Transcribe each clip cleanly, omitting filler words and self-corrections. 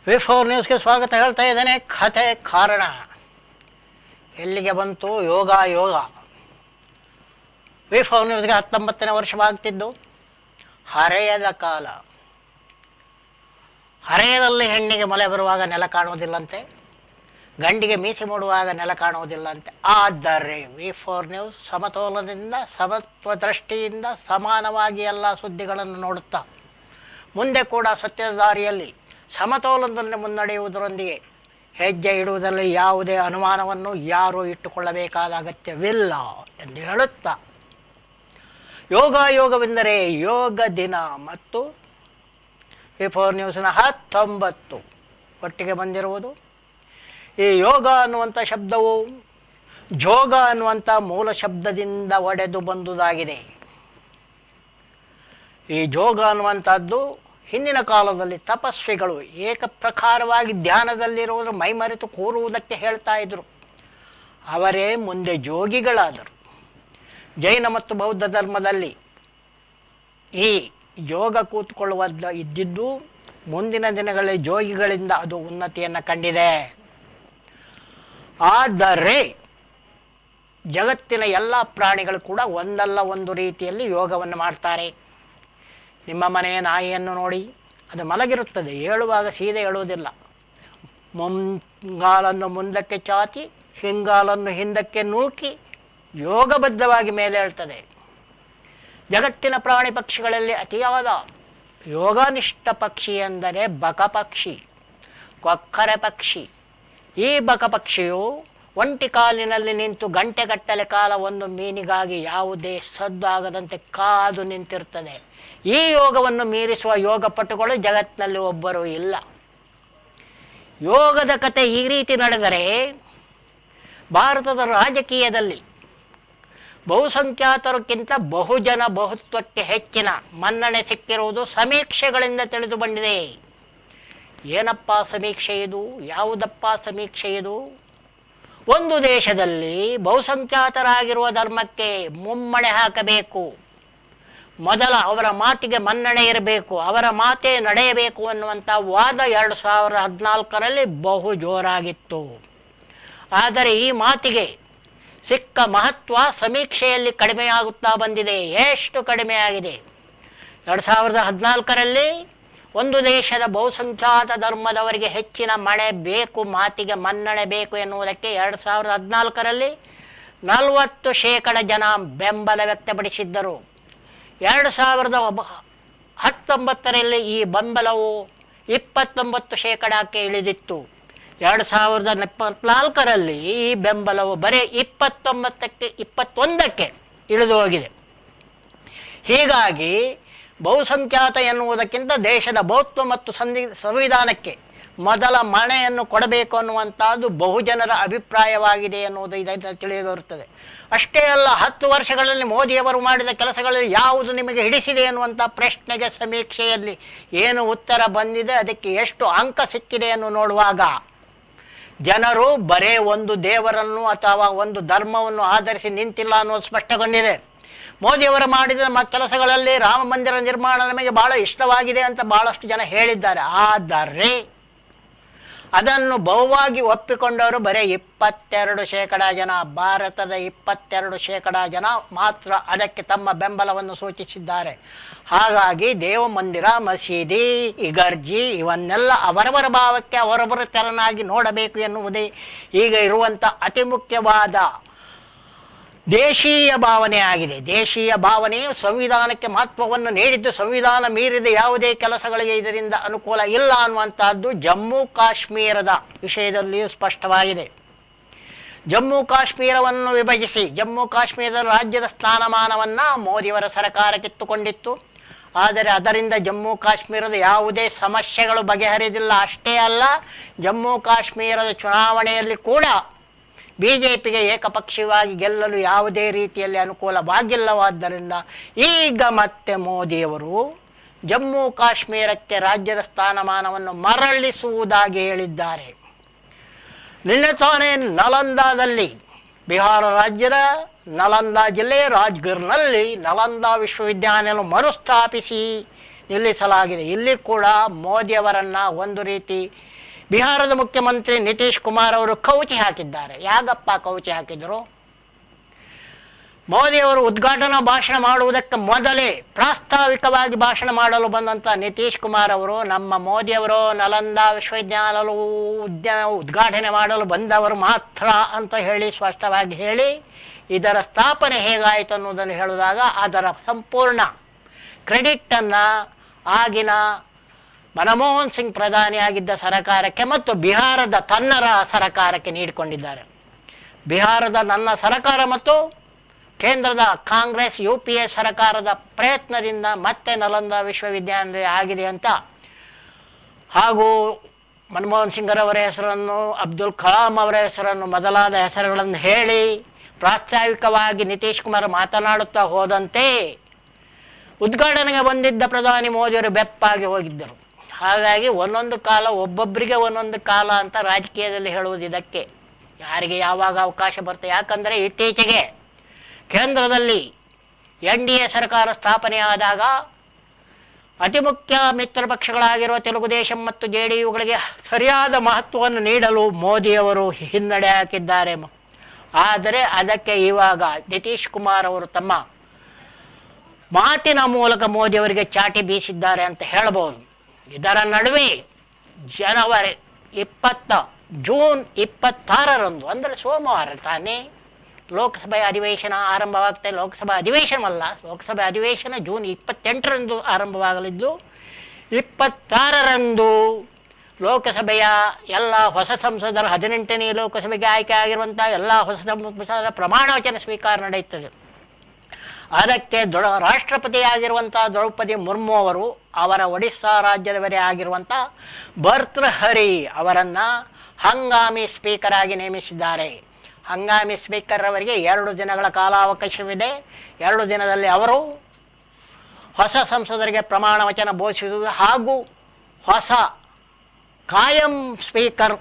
ವಿ4 ನ್ಯೂಸ್ಗೆ ಸ್ವಾಗತ ಹೇಳ್ತಾ ಇದ್ದೇನೆ. ಕಥೆ ಕಾರಣ ಎಲ್ಲಿಗೆ ಬಂತು? ಯೋಗ ಯೋಗ. ವಿ4 ನ್ಯೂಸ್ಗೆ 19ನೇ ವರ್ಷವಾಗ್ತಿದ್ದು. ಹರೆಯದ ಕಾಲ. ಹರೆಯದಲ್ಲಿ ಹೆಣ್ಣಿಗೆ ಮೊಲೆ ಬರುವಾಗ ನೆಲ ಕಾಣುವುದಿಲ್ಲಂತೆ, ಗಂಡಿಗೆ ಮೀಸೆ ಮೂಡುವಾಗ ನೆಲ ಕಾಣುವುದಿಲ್ಲಂತೆ. ಆದರೆ ವಿ4 ನ್ಯೂಸ್ ಸಮತೋಲನದಿಂದ, ಸಮತ್ವ ದೃಷ್ಟಿಯಿಂದ ಸಮಾನವಾಗಿ ಎಲ್ಲ ಸುದ್ದಿಗಳನ್ನು ನೋಡುತ್ತಾ ಮುಂದೆ ಕೂಡ ಸತ್ಯದ ದಾರಿಯಲ್ಲಿ ಸಮತೋಲನದಲ್ಲಿ ಮುನ್ನಡೆಯುವುದರೊಂದಿಗೆ ಹೆಜ್ಜೆ ಇಡುವುದರಲ್ಲಿ ಯಾವುದೇ ಅನುಮಾನವನ್ನು ಯಾರೂ ಇಟ್ಟುಕೊಳ್ಳಬೇಕಾದ ಅಗತ್ಯವಿಲ್ಲ ಎಂದು ಹೇಳುತ್ತಾ, ಯೋಗವೆಂದರೆ ಯೋಗ ದಿನ ಮತ್ತು ವಿ4 ನ್ಯೂಸ್ನ 19 ಒಟ್ಟಿಗೆ ಬಂದಿರುವುದು. ಈ ಯೋಗ ಅನ್ನುವಂಥ ಶಬ್ದವು ಜೋಗ ಅನ್ನುವಂಥ ಮೂಲ ಶಬ್ದದಿಂದ ಒಡೆದು ಬಂದುದಾಗಿದೆ. ಈ ಜೋಗ ಅನ್ನುವಂಥದ್ದು ಹಿಂದಿನ ಕಾಲದಲ್ಲಿ ತಪಸ್ವಿಗಳು ಏಕಪ್ರಕಾರವಾಗಿ ಧ್ಯಾನದಲ್ಲಿರುವುದು ಮೈಮರೆತು ಕೂರುವುದಕ್ಕೆ ಹೇಳ್ತಾ ಇದ್ರು. ಅವರೇ ಮುಂದೆ ಜೋಗಿಗಳಾದರು. ಜೈನ ಮತ್ತು ಬೌದ್ಧ ಧರ್ಮದಲ್ಲಿ ಈ ಯೋಗ ಕೂತ್ಕೊಳ್ಳುವ ಇದ್ದಿದ್ದು ಮುಂದಿನ ದಿನಗಳಲ್ಲಿ ಜೋಗಿಗಳಿಂದ ಅದು ಉನ್ನತಿಯನ್ನು ಕಂಡಿದೆ. ಆದರೆ ಜಗತ್ತಿನ ಎಲ್ಲ ಪ್ರಾಣಿಗಳು ಕೂಡ ಒಂದಲ್ಲ ಒಂದು ರೀತಿಯಲ್ಲಿ ಯೋಗವನ್ನು ಮಾಡ್ತಾರೆ. ನಿಮ್ಮ ಮನೆಯ ನಾಯಿಯನ್ನು ನೋಡಿ, ಅದು ಮಲಗಿರುತ್ತದೆ, ಏಳುವಾಗ ಸೀದೆ ಏಳುವುದಿಲ್ಲ. ಮುಂಗಾಲನ್ನು ಮುಂದಕ್ಕೆ ಚಾಚಿ ಹಿಂಗಾಲನ್ನು ಹಿಂದಕ್ಕೆ ನೂಕಿ ಯೋಗಬದ್ಧವಾಗಿ ಮೇಲೆ ಹೇಳ್ತದೆ. ಜಗತ್ತಿನ ಪ್ರಾಣಿ ಪಕ್ಷಿಗಳಲ್ಲಿ ಅತಿಯಾದ ಯೋಗನಿಷ್ಠ ಪಕ್ಷಿ ಎಂದರೆ ಬಕಪಕ್ಷಿ, ಕೊಕ್ಕರೆ ಪಕ್ಷಿ. ಈ ಬಕಪಕ್ಷಿಯು ಒಂಟಿ ಕಾಲಿನಲ್ಲಿ ನಿಂತು ಗಂಟೆಗಟ್ಟಲೆ ಕಾಲ ಒಂದು ಮೀನಿಗಾಗಿ ಯಾವುದೇ ಸದ್ದಾಗದಂತೆ ಕಾದು ನಿಂತಿರ್ತದೆ. ಈ ಯೋಗವನ್ನು ಮೀರಿಸುವ ಯೋಗಪಟುಗಳು ಜಗತ್ತಿನಲ್ಲಿ ಒಬ್ಬರೂ ಇಲ್ಲ. ಯೋಗದ ಕತೆ ಈ ರೀತಿ ನಡೆದರೆ ಭಾರತದ ರಾಜಕೀಯದಲ್ಲಿ ಬಹುಸಂಖ್ಯಾತರಕ್ಕಿಂತ ಬಹುಜನ ಬಹುತ್ವಕ್ಕೆ ಹೆಚ್ಚಿನ ಮನ್ನಣೆ ಸಿಕ್ಕಿರುವುದು ಸಮೀಕ್ಷೆಗಳಿಂದ ತಿಳಿದು ಬಂದಿದೆ. ಏನಪ್ಪ ಸಮೀಕ್ಷೆ ಇದು? ಯಾವುದಪ್ಪ ಸಮೀಕ್ಷೆ ಇದು? ಒಂದು ದೇಶದಲ್ಲಿ ಬಹುಸಂಖ್ಯಾತರಾಗಿರುವ ಧರ್ಮಕ್ಕೆ ಮುಮ್ಮಣೆ ಹಾಕಬೇಕು, ಮೊದಲ ಅವರ ಮಾತಿಗೆ ಮನ್ನಣೆ ಇರಬೇಕು, ಅವರ ಮಾತೇ ನಡೆಯಬೇಕು ಅನ್ನುವಂಥ ವಾದ 2014ರಲ್ಲಿ ಬಹು ಜೋರಾಗಿತ್ತು. ಆದರೆ ಈ ಮಾತಿಗೆ ಸಿಕ್ಕ ಮಹತ್ವ ಸಮೀಕ್ಷೆಯಲ್ಲಿ ಕಡಿಮೆಯಾಗುತ್ತಾ ಬಂದಿದೆ. ಎಷ್ಟು ಕಡಿಮೆಯಾಗಿದೆ? 2014ರಲ್ಲಿ ಒಂದು ದೇಶದ ಬಹುಸಂಖ್ಯಾತ ಧರ್ಮದವರಿಗೆ ಹೆಚ್ಚಿನ ಮಣೆ ಬೇಕು, ಮಾತಿಗೆ ಮನ್ನಣೆ ಬೇಕು ಎನ್ನುವುದಕ್ಕೆ 2014ರಲ್ಲಿ 40% ಜನ ಬೆಂಬಲ ವ್ಯಕ್ತಪಡಿಸಿದ್ದರು. 2019ರಲ್ಲಿ ಈ ಬೆಂಬಲವು 29%ಕ್ಕೆ ಇಳಿದಿತ್ತು. 2024ರಲ್ಲಿ ಈ ಬೆಂಬಲವು ಬರೀ 21ಕ್ಕೆ ಇಳಿದು ಹೋಗಿದೆ. ಹೀಗಾಗಿ ಬಹುಸಂಖ್ಯಾತ ಎನ್ನುವುದಕ್ಕಿಂತ ದೇಶದ ಬಹುತ್ವ ಮತ್ತು ಸಂವಿಧಾನಕ್ಕೆ ಮೊದಲ ಮಣೆಯನ್ನು ಕೊಡಬೇಕು ಅನ್ನುವಂಥದ್ದು ಬಹುಜನರ ಅಭಿಪ್ರಾಯವಾಗಿದೆ ಎನ್ನುವುದು ಇದರಿಂದ ತಿಳಿದು ಬರುತ್ತದೆ. ಅಷ್ಟೇ ಅಲ್ಲ, 10 ವರ್ಷಗಳಲ್ಲಿ ಮೋದಿಯವರು ಮಾಡಿದ ಕೆಲಸಗಳಲ್ಲಿ ಯಾವುದು ನಿಮಗೆ ಹಿಡಿಸಿದೆ ಎನ್ನುವಂಥ ಪ್ರಶ್ನೆಗೆ ಸಮೀಕ್ಷೆಯಲ್ಲಿ ಏನು ಉತ್ತರ ಬಂದಿದೆ, ಅದಕ್ಕೆ ಎಷ್ಟು ಅಂಕ ಸಿಕ್ಕಿದೆ ಎಂದು ನೋಡುವಾಗ ಜನರು ಬರೇ ಒಂದು ದೇವರನ್ನು ಅಥವಾ ಒಂದು ಧರ್ಮವನ್ನು ಆಧರಿಸಿ ನಿಂತಿಲ್ಲ ಅನ್ನೋದು ಸ್ಪಷ್ಟಗೊಂಡಿದೆ. ಮೋದಿಯವರು ಮಾಡಿದ ಕೆಲಸಗಳಲ್ಲಿ ರಾಮ ಮಂದಿರ ನಿರ್ಮಾಣ ನಮಗೆ ಬಹಳ ಇಷ್ಟವಾಗಿದೆ ಅಂತ ಬಹಳಷ್ಟು ಜನ ಹೇಳಿದ್ದಾರೆ. ಆದರೆ ಅದನ್ನು ಬಹುವಾಗಿ ಒಪ್ಪಿಕೊಂಡವರು ಬರೀ 22% ಜನ. ಭಾರತದ 22% ಜನ ಮಾತ್ರ ಅದಕ್ಕೆ ತಮ್ಮ ಬೆಂಬಲವನ್ನು ಸೂಚಿಸಿದ್ದಾರೆ. ಹಾಗಾಗಿ ದೇವ ಮಂದಿರ, ಮಸೀದಿ, ಇಗರ್ಜಿ ಇವನ್ನೆಲ್ಲ ಅವರವರ ಭಾವಕ್ಕೆ ಅವರವರ ತೆರನಾಗಿ ನೋಡಬೇಕು ಎನ್ನುವುದೇ ಈಗ ಇರುವಂಥ ಅತಿ ಮುಖ್ಯವಾದ ದೇಶೀಯ ಭಾವನೆ ಆಗಿದೆ. ದೇಶೀಯ ಭಾವನೆಯು ಸಂವಿಧಾನಕ್ಕೆ ಮಹತ್ವವನ್ನು ನೀಡಿದ್ದು, ಸಂವಿಧಾನ ಮೀರಿದ ಯಾವುದೇ ಕೆಲಸಗಳಿಗೆ ಇದರಿಂದ ಅನುಕೂಲ ಇಲ್ಲ ಅನ್ನುವಂಥದ್ದು ಜಮ್ಮು ಕಾಶ್ಮೀರದ ವಿಷಯದಲ್ಲಿಯೂ ಸ್ಪಷ್ಟವಾಗಿದೆ. ಜಮ್ಮು ಕಾಶ್ಮೀರವನ್ನು ವಿಭಜಿಸಿ ಜಮ್ಮು ಕಾಶ್ಮೀರದ ರಾಜ್ಯದ ಸ್ಥಾನಮಾನವನ್ನು ಮೋದಿಯವರ ಸರ್ಕಾರ ಕಿತ್ತುಕೊಂಡಿತ್ತು. ಆದರೆ ಅದರಿಂದ ಜಮ್ಮು ಕಾಶ್ಮೀರದ ಯಾವುದೇ ಸಮಸ್ಯೆಗಳು ಬಗೆಹರಿದಿಲ್ಲ. ಅಷ್ಟೇ ಅಲ್ಲ, ಜಮ್ಮು ಕಾಶ್ಮೀರದ ಚುನಾವಣೆಯಲ್ಲಿ ಕೂಡ ಬಿಜೆಪಿಗೆ ಏಕಪಕ್ಷೀಯವಾಗಿ ಗೆಲ್ಲಲು ಯಾವುದೇ ರೀತಿಯಲ್ಲಿ ಅನುಕೂಲವಾಗಿಲ್ಲವಾದ್ದರಿಂದ ಈಗ ಮತ್ತೆ ಮೋದಿಯವರು ಜಮ್ಮು ಕಾಶ್ಮೀರಕ್ಕೆ ರಾಜ್ಯದ ಸ್ಥಾನಮಾನವನ್ನು ಮರಳಿಸುವುದಾಗಿ ಹೇಳಿದ್ದಾರೆ. ನಿನ್ನೆ ತಾನೇ ನಲಂದಾದಲ್ಲಿ, ಬಿಹಾರ ರಾಜ್ಯದ ನಲಂದಾ ಜಿಲ್ಲೆ ರಾಜ್ಗಿರ್ನಲ್ಲಿ ನಲಂದಾ ವಿಶ್ವವಿದ್ಯಾಲಯವನ್ನು ಮರುಸ್ಥಾಪಿಸಿ ನಿಲ್ಲಿಸಲಾಗಿದೆ. ಇಲ್ಲಿ ಕೂಡ ಮೋದಿಯವರನ್ನು ಒಂದು ರೀತಿ ಬಿಹಾರದ ಮುಖ್ಯಮಂತ್ರಿ ನಿತೀಶ್ ಕುಮಾರ್ ಅವರು ಕೌಚಿ ಹಾಕಿದ್ದಾರೆ. ಯಾಗಪ್ಪ ಕೌಚಿ ಹಾಕಿದರು? ಮೋದಿಯವರು ಉದ್ಘಾಟನಾ ಭಾಷಣ ಮಾಡುವುದಕ್ಕೆ ಮೊದಲೇ ಪ್ರಾಸ್ತಾವಿಕವಾಗಿ ಭಾಷಣ ಮಾಡಲು ಬಂದಂಥ ನಿತೀಶ್ ಕುಮಾರ್ ಅವರು ನಮ್ಮ ಮೋದಿಯವರು ನಲಂದಾ ವಿಶ್ವವಿದ್ಯಾಲಯ ಉದ್ಘಾಟನೆ ಮಾಡಲು ಬಂದವರು ಮಾತ್ರ ಅಂತ ಹೇಳಿ ಸ್ಪಷ್ಟವಾಗಿ ಹೇಳಿ ಇದರ ಸ್ಥಾಪನೆ ಹೇಗಾಯಿತು ಅನ್ನೋದನ್ನು ಹೇಳಿದಾಗ ಅದರ ಸಂಪೂರ್ಣ ಕ್ರೆಡಿಟನ್ನು ಆಗಿನ ಮನಮೋಹನ್ ಸಿಂಗ್ ಪ್ರಧಾನಿಯಾಗಿದ್ದ ಸರಕಾರಕ್ಕೆ ಮತ್ತು ಬಿಹಾರದ ತನ್ನರ ಸರಕಾರಕ್ಕೆ ನೀಡಿಕೊಂಡಿದ್ದಾರೆ. ಬಿಹಾರದ ನನ್ನ ಸರಕಾರ ಮತ್ತು ಕೇಂದ್ರದ ಕಾಂಗ್ರೆಸ್ UPA ಸರಕಾರದ ಪ್ರಯತ್ನದಿಂದ ಮತ್ತೆ ನಲಂದಾ ವಿಶ್ವವಿದ್ಯಾಲಯ ಆಗಿದೆ ಅಂತ, ಹಾಗೂ ಮನಮೋಹನ್ ಸಿಂಗ್ರವರ ಹೆಸರನ್ನು, ಅಬ್ದುಲ್ ಕಲಾಂ ಅವರ ಹೆಸರನ್ನು ಮೊದಲಾದ ಹೆಸರುಗಳನ್ನು ಹೇಳಿ ಪ್ರಾಸ್ತಾವಿಕವಾಗಿ ನಿತೀಶ್ ಕುಮಾರ್ ಮಾತನಾಡುತ್ತಾ ಹೋದಂತೆ ಉದ್ಘಾಟನೆಗೆ ಬಂದಿದ್ದ ಪ್ರಧಾನಿ ಮೋದಿಯವರು ಬೆಪ್ಪಾಗಿ ಹೋಗಿದ್ದರು. ಹಾಗಾಗಿ ಒಂದೊಂದು ಕಾಲ ಒಬ್ಬೊಬ್ಬರಿಗೆ ಒಂದೊಂದು ಕಾಲ ಅಂತ ರಾಜಕೀಯದಲ್ಲಿ ಹೇಳುವುದು ಇದಕ್ಕೆ. ಯಾರಿಗೆ ಯಾವಾಗ ಅವಕಾಶ ಬರುತ್ತೆ. ಯಾಕಂದರೆ ಇತ್ತೀಚೆಗೆ ಕೇಂದ್ರದಲ್ಲಿ NDA ಸರ್ಕಾರ ಸ್ಥಾಪನೆಯಾದಾಗ ಅತಿ ಮುಖ್ಯ ಮಿತ್ರ ಪಕ್ಷಗಳಾಗಿರುವ ತೆಲುಗುದೇಶಂ ಮತ್ತು JDUಗಳಿಗೆ ಸರಿಯಾದ ಮಹತ್ವವನ್ನು ನೀಡಲು ಮೋದಿಯವರು ಹಿನ್ನಡೆ ಹಾಕಿದ್ದಾರೆ. ಆದರೆ ಅದಕ್ಕೆ ಇವಾಗ ನಿತೀಶ್ ಕುಮಾರ್ ಅವರು ತಮ್ಮ ಮಾತಿನ ಮೂಲಕ ಮೋದಿಯವರಿಗೆ ಚಾಟಿ ಬೀಸಿದ್ದಾರೆ ಅಂತ ಹೇಳಬಹುದು. ಇದರ ನಡುವೆ ಜೂನ್ 26ರಂದು ಅಂದರೆ ಸೋಮವಾರ ತಾನೇ ಲೋಕಸಭೆ ಅಧಿವೇಶನ ಆರಂಭವಾಗ್ತದೆ. ಲೋಕಸಭಾ ಅಧಿವೇಶನವಲ್ಲ, ಲೋಕಸಭೆ ಅಧಿವೇಶನ ಜೂನ್ 28ರಂದು ಆರಂಭವಾಗಲಿದ್ದು 26ರಂದು ಲೋಕಸಭೆಯ ಎಲ್ಲ ಹೊಸ ಸಂಸದರ 18ನೇ ಲೋಕಸಭೆಗೆ ಆಯ್ಕೆ ಆಗಿರುವಂಥ ಎಲ್ಲ ಹೊಸ ಸಂಸದರ ಪ್ರಮಾಣ ವಚನ ಸ್ವೀಕಾರ ನಡೆಯುತ್ತದೆ. ಅದಕ್ಕೆ ರಾಷ್ಟ್ರಪತಿಯಾಗಿರುವಂಥ ದ್ರೌಪದಿ ಮುರ್ಮು ಅವರು ಅವರ ಒಡಿಸ್ಸಾ ರಾಜ್ಯದವರೇ ಆಗಿರುವಂಥ ಭರ್ತೃಹರಿ ಅವರನ್ನು ಹಂಗಾಮಿ ಸ್ಪೀಕರ್ ಆಗಿ ನೇಮಿಸಿದ್ದಾರೆ. ಹಂಗಾಮಿ ಸ್ಪೀಕರ್ ಅವರಿಗೆ 2 ದಿನಗಳ ಕಾಲಾವಕಾಶವಿದೆ. 2 ದಿನದಲ್ಲಿ ಅವರು ಹೊಸ ಸಂಸದರಿಗೆ ಪ್ರಮಾಣ ವಚನ ಬೋಧಿಸುವುದು ಹಾಗೂ ಹೊಸ ಕಾಯಂ ಸ್ಪೀಕರ್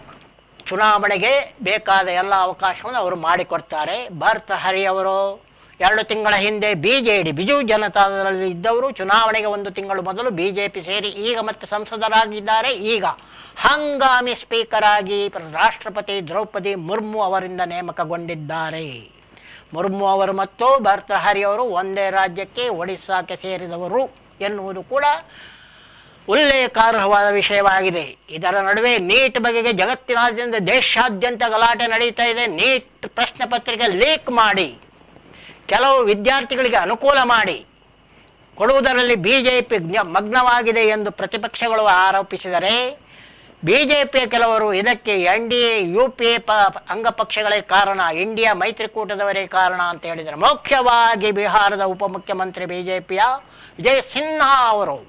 ಚುನಾವಣೆಗೆ ಬೇಕಾದ ಎಲ್ಲ ಅವಕಾಶವನ್ನು ಅವರು ಮಾಡಿಕೊಡ್ತಾರೆ. ಭರ್ತೃಹರಿ ಅವರು 2 ತಿಂಗಳ ಹಿಂದೆ ಬಿಜು ಜನತಾದಳದಲ್ಲಿ ಇದ್ದವರು ಚುನಾವಣೆಗೆ 1 ತಿಂಗಳು ಮೊದಲು BJP ಸೇರಿ ಈಗ ಮತ್ತೆ ಸಂಸದರಾಗಿದ್ದಾರೆ. ಈಗ ಹಂಗಾಮಿ ಸ್ಪೀಕರ್ ಆಗಿ ರಾಷ್ಟ್ರಪತಿ ದ್ರೌಪದಿ ಮುರ್ಮು ಅವರಿಂದ ನೇಮಕಗೊಂಡಿದ್ದಾರೆ. ಮುರ್ಮು ಅವರು ಮತ್ತು ಭರ್ತೃಹರಿ ಅವರು ಒಂದೇ ರಾಜ್ಯಕ್ಕೆ ಒಡಿಸ್ಸಾಕ್ಕೆ ಸೇರಿದವರು ಎನ್ನುವುದು ಕೂಡ ಉಲ್ಲೇಖಾರ್ಹವಾದ ವಿಷಯವಾಗಿದೆ. ಇದರ ನಡುವೆ ನೀಟ್ ಬಗೆಗೆ ಜಗತ್ತಿನಾದ್ಯಂತ ದೇಶಾದ್ಯಂತ ಗಲಾಟೆ ನಡೀತಾ ಇದೆ. ನೀಟ್ ಪ್ರಶ್ನೆ ಪತ್ರಿಕೆ ಲೀಕ್ ಮಾಡಿ ಕೆಲವು ವಿದ್ಯಾರ್ಥಿಗಳಿಗೆ ಅನುಕೂಲ ಮಾಡಿ ಕೊಡುವುದರಲ್ಲಿ BJP ಮಗ್ನವಾಗಿದೆ ಎಂದು ಪ್ರತಿಪಕ್ಷಗಳು ಆರೋಪಿಸಿದರೆ BJPಯ ಕೆಲವರು ಇದಕ್ಕೆ NDA UPA ಅಂಗಪಕ್ಷಗಳೇ ಕಾರಣ, ಇಂಡಿಯಾ ಮೈತ್ರಿಕೂಟದವರೇ ಕಾರಣ ಅಂತ ಹೇಳಿದ್ದಾರೆ. ಮುಖ್ಯವಾಗಿ ಬಿಹಾರದ ಉಪಮುಖ್ಯಮಂತ್ರಿ BJPಯ ವಿಜಯ್ ಸಿನ್ಹಾ ಅವರು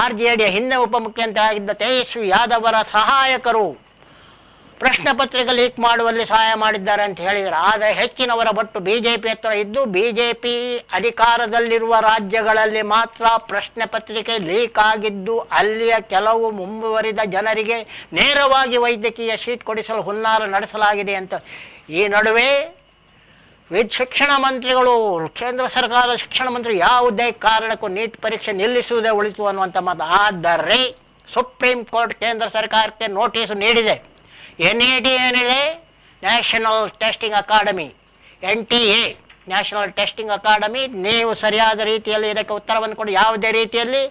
RJDಯ ಹಿಂದೆ ಉಪಮುಖ್ಯಮಂತ್ರಿ ಆಗಿದ್ದ ತೇಜಸ್ವಿ ಯಾದವರ ಸಹಾಯಕರು ಪ್ರಶ್ನೆ ಪತ್ರಿಕೆ ಲೀಕ್ ಮಾಡುವಲ್ಲಿ ಸಹಾಯ ಮಾಡಿದ್ದಾರೆ ಅಂತ ಹೇಳಿದರು. ಆದರೆ ಹೆಚ್ಚಿನವರ ಬಟ್ಟು BJP ಹತ್ರ ಇದ್ದು BJP ಅಧಿಕಾರದಲ್ಲಿರುವ ರಾಜ್ಯಗಳಲ್ಲಿ ಮಾತ್ರ ಪ್ರಶ್ನೆ ಪತ್ರಿಕೆ ಲೀಕ್ ಆಗಿದ್ದು ಅಲ್ಲಿಯ ಕೆಲವು ಮುಂದುವರಿದ ಜನರಿಗೆ ನೇರವಾಗಿ ವೈದ್ಯಕೀಯ ಸೀಟ್ ಕೊಡಿಸಲು ಹುನ್ನಾರ ನಡೆಸಲಾಗಿದೆ ಅಂತ. ಈ ನಡುವೆ ಶಿಕ್ಷಣ ಮಂತ್ರಿಗಳು, ಕೇಂದ್ರ ಸರ್ಕಾರದ ಶಿಕ್ಷಣ ಮಂತ್ರಿ ಯಾವುದೇ ಕಾರಣಕ್ಕೂ ನೀಟ್ ಪರೀಕ್ಷೆ ನಿಲ್ಲಿಸುವುದೇ ಉಳಿತು ಅನ್ನುವಂಥ ಮಾತು. ಆದರೆ ಸುಪ್ರೀಂ ಕೋರ್ಟ್ ಕೇಂದ್ರ ಸರ್ಕಾರಕ್ಕೆ ನೋಟಿಸ್ ನೀಡಿದೆ. NAT ಏನಿದೆ, national testing academy, NTA national testing academy, ನೀವು ಸರಿಯಾದ ರೀತಿಯಲ್ಲಿ ಇದಕ್ಕೆ ಉತ್ತರವನ್ನು ಕೊಡಿ. ಯಾವುದೇ ರೀತಿಯಲ್ಲಿ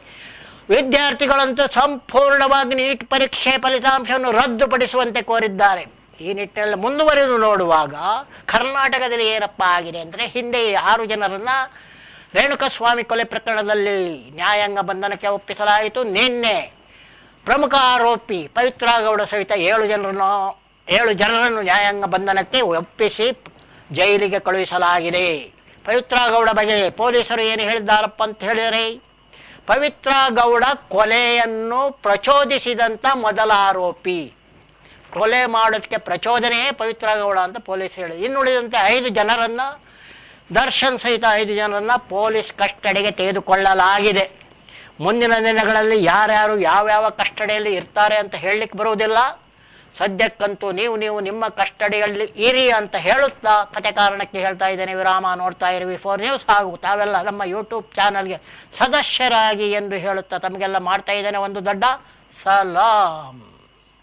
ವಿದ್ಯಾರ್ಥಿಗಳಂತೂ ಸಂಪೂರ್ಣವಾಗಿ ನೀಟ್ ಪರೀಕ್ಷೆ ಫಲಿತಾಂಶವನ್ನು ರದ್ದುಪಡಿಸುವಂತೆ ಕೋರಿದ್ದಾರೆ. ಈ ನಿಟ್ಟಿನಲ್ಲಿ ಮುಂದುವರಿದು ನೋಡುವಾಗ ಕರ್ನಾಟಕದಲ್ಲಿ ಏನಪ್ಪ ಆಗಿದೆ ಅಂದರೆ, ಹಿಂದೆ 6 ಜನರನ್ನು ರೇಣುಕಾಸ್ವಾಮಿ ಕೊಲೆ ಪ್ರಕರಣದಲ್ಲಿ ನ್ಯಾಯಾಂಗ ಬಂಧನಕ್ಕೆ ಒಪ್ಪಿಸಲಾಯಿತು. ನಿನ್ನೆ ಪ್ರಮುಖ ಆರೋಪಿ ಪವಿತ್ರ ಗೌಡ ಸಹಿತ 7 ಜನರನ್ನು ನ್ಯಾಯಾಂಗ ಬಂಧನಕ್ಕೆ ಒಪ್ಪಿಸಿ ಜೈಲಿಗೆ ಕಳುಹಿಸಲಾಗಿದೆ. ಪವಿತ್ರ ಗೌಡ ಬಗ್ಗೆ ಪೊಲೀಸರು ಏನು ಹೇಳಿದ್ದಾರಪ್ಪ ಅಂತ ಹೇಳಿದರೆ, ಪವಿತ್ರ ಗೌಡ ಕೊಲೆಯನ್ನು ಪ್ರಚೋದಿಸಿದಂಥ ಮೊದಲ ಆರೋಪಿ, ಕೊಲೆ ಮಾಡೋದಕ್ಕೆ ಪ್ರಚೋದನೆಯೇ ಪವಿತ್ರ ಗೌಡ ಅಂತ ಪೊಲೀಸರು ಹೇಳಿದರು. ಇನ್ನುಳಿದಂತೆ 5 ಜನರನ್ನು, ದರ್ಶನ್ ಸಹಿತ 5 ಜನರನ್ನು ಪೊಲೀಸ್ ಕಸ್ಟಡಿಗೆ ತೆಗೆದುಕೊಳ್ಳಲಾಗಿದೆ. ಮುಂದಿನ ದಿನಗಳಲ್ಲಿ ಯಾರ್ಯಾರು ಯಾವ್ಯಾವ ಕಸ್ಟಡಿಯಲ್ಲಿ ಇರ್ತಾರೆ ಅಂತ ಹೇಳಲಿಕ್ಕೆ ಬರುವುದಿಲ್ಲ. ಸದ್ಯಕ್ಕಂತೂ ನೀವು ನಿಮ್ಮ ಕಸ್ಟಡಿಯಲ್ಲಿ ಇರಿ ಅಂತ ಹೇಳುತ್ತಾ ಕತೆ ಕಾರಣಕ್ಕೆ ಹೇಳ್ತಾ ಇದ್ದೇನೆ ವಿರಾಮ. ನೋಡ್ತಾ ಇರಿ V4 ನ್ಯೂಸ್ ಹಾಗೂ ತಾವೆಲ್ಲ ನಮ್ಮ ಯೂಟ್ಯೂಬ್ ಚಾನಲ್ಗೆ ಸದಸ್ಯರಾಗಿ ಎಂದು ಹೇಳುತ್ತಾ ತಮಗೆಲ್ಲ ಮಾಡ್ತಾ ಇದ್ದೇನೆ ಒಂದು ದೊಡ್ಡ ಸಲಾಂ.